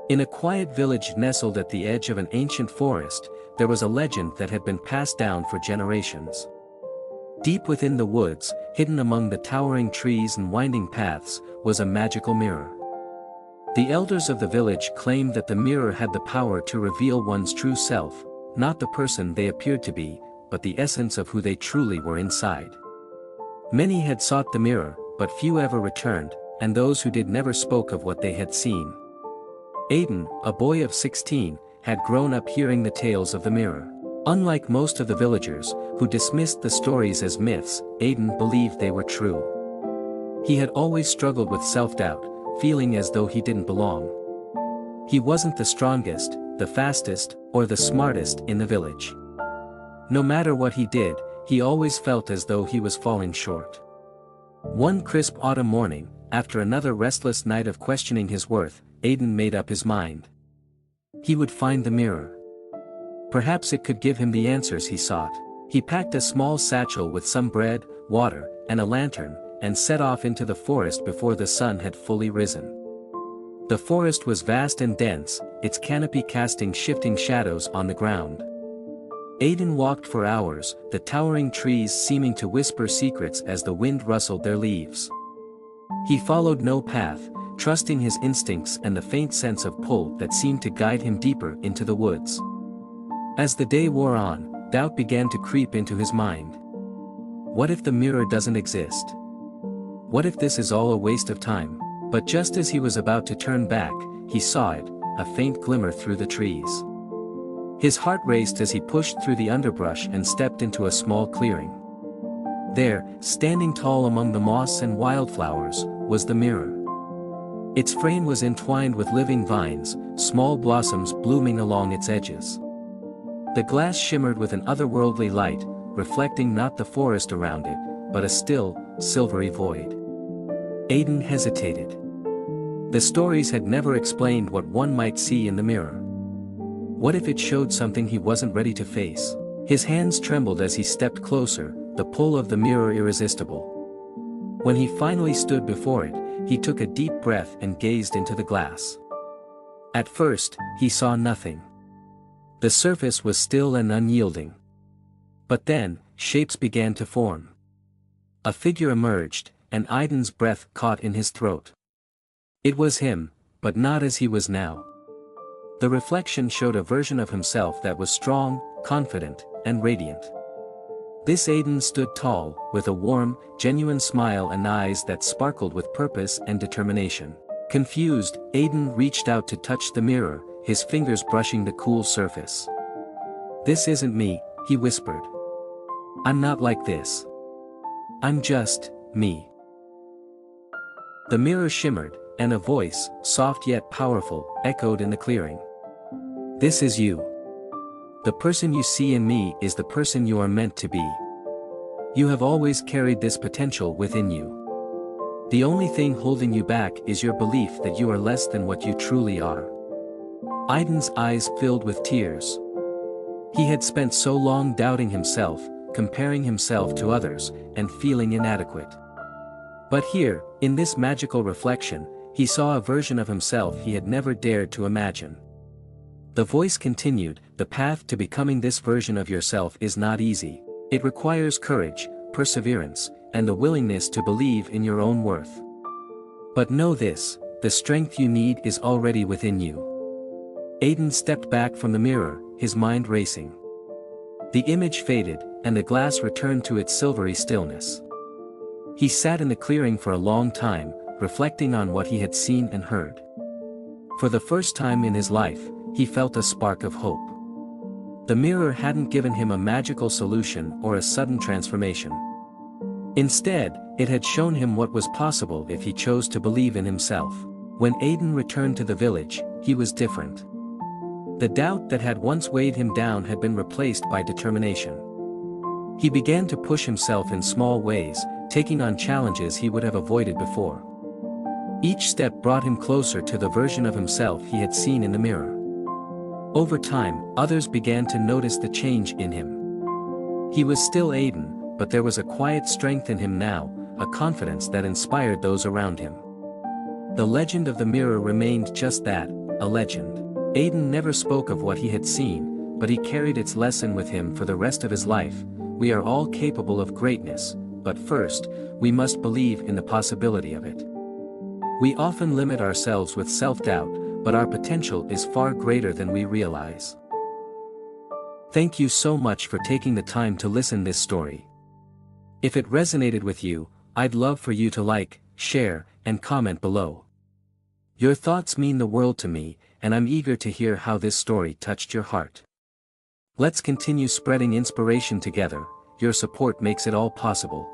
In a quiet village nestled at the edge of an ancient forest, there was a legend that had been passed down for generations. Deep within the woods, hidden among the towering trees and winding paths, was a magical mirror. The elders of the village claimed that the mirror had the power to reveal one's true self, not the person they appeared to be, but the essence of who they truly were inside. Many had sought the mirror, but few ever returned, and those who did never spoke of what they had seen. Aidan, a boy of 16, had grown up hearing the tales of the mirror. Unlike most of the villagers, who dismissed the stories as myths, Aidan believed they were true. He had always struggled with self-doubt, feeling as though he didn't belong. He wasn't the strongest, the fastest, or the smartest in the village. No matter what he did, he always felt as though he was falling short. One crisp autumn morning, after another restless night of questioning his worth, Aidan made up his mind. He would find the mirror. Perhaps it could give him the answers he sought. He packed a small satchel with some bread, water, and a lantern, and set off into the forest before the sun had fully risen. The forest was vast and dense, its canopy casting shifting shadows on the ground. Aidan walked for hours, the towering trees seeming to whisper secrets as the wind rustled their leaves. He followed no path, trusting his instincts and the faint sense of pull that seemed to guide him deeper into the woods. As the day wore on, doubt began to creep into his mind. What if the mirror doesn't exist? What if this is all a waste of time? But just as he was about to turn back, he saw it, a faint glimmer through the trees. His heart raced as he pushed through the underbrush and stepped into a small clearing. There, standing tall among the moss and wildflowers, was the mirror. Its frame was entwined with living vines, small blossoms blooming along its edges. The glass shimmered with an otherworldly light, reflecting not the forest around it, but a still, silvery void. Aidan hesitated. The stories had never explained what one might see in the mirror. What if it showed something he wasn't ready to face? His hands trembled as he stepped closer, the pull of the mirror irresistible. When he finally stood before it, he took a deep breath and gazed into the glass. At first, he saw nothing. The surface was still and unyielding. But then, shapes began to form. A figure emerged, and Aidan's breath caught in his throat. It was him, but not as he was now. The reflection showed a version of himself that was strong, confident, and radiant. This Aidan stood tall, with a warm, genuine smile and eyes that sparkled with purpose and determination. Confused, Aidan reached out to touch the mirror, his fingers brushing the cool surface. "This isn't me," he whispered. "I'm not like this. I'm just me." The mirror shimmered, and a voice, soft yet powerful, echoed in the clearing. "This is you. The person you see in me is the person you are meant to be. You have always carried this potential within you. The only thing holding you back is your belief that you are less than what you truly are." Aidan's eyes filled with tears. He had spent so long doubting himself, comparing himself to others, and feeling inadequate. But here, in this magical reflection, he saw a version of himself he had never dared to imagine. The voice continued, "The path to becoming this version of yourself is not easy. It requires courage, perseverance, and the willingness to believe in your own worth. But know this, the strength you need is already within you." Aidan stepped back from the mirror, his mind racing. The image faded, and the glass returned to its silvery stillness. He sat in the clearing for a long time, reflecting on what he had seen and heard. For the first time in his life, he felt a spark of hope. The mirror hadn't given him a magical solution or a sudden transformation. Instead, it had shown him what was possible if he chose to believe in himself. When Aidan returned to the village, he was different. The doubt that had once weighed him down had been replaced by determination. He began to push himself in small ways, taking on challenges he would have avoided before. Each step brought him closer to the version of himself he had seen in the mirror. Over time, others began to notice the change in him. He was still Aidan, but there was a quiet strength in him now, a confidence that inspired those around him. The legend of the mirror remained just that, A legend. Aiden never spoke of what he had seen, but he carried its lesson with him for the rest of his life. We are all capable of greatness, but first, we must believe in the possibility of it. We often limit ourselves with self-doubt, but our potential is far greater than we realize. Thank you so much for taking the time to listen this story. If it resonated with you, I'd love for you to like, share, and comment below. Your thoughts mean the world to me, and I'm eager to hear how this story touched your heart. Let's continue spreading inspiration together. Your support makes it all possible.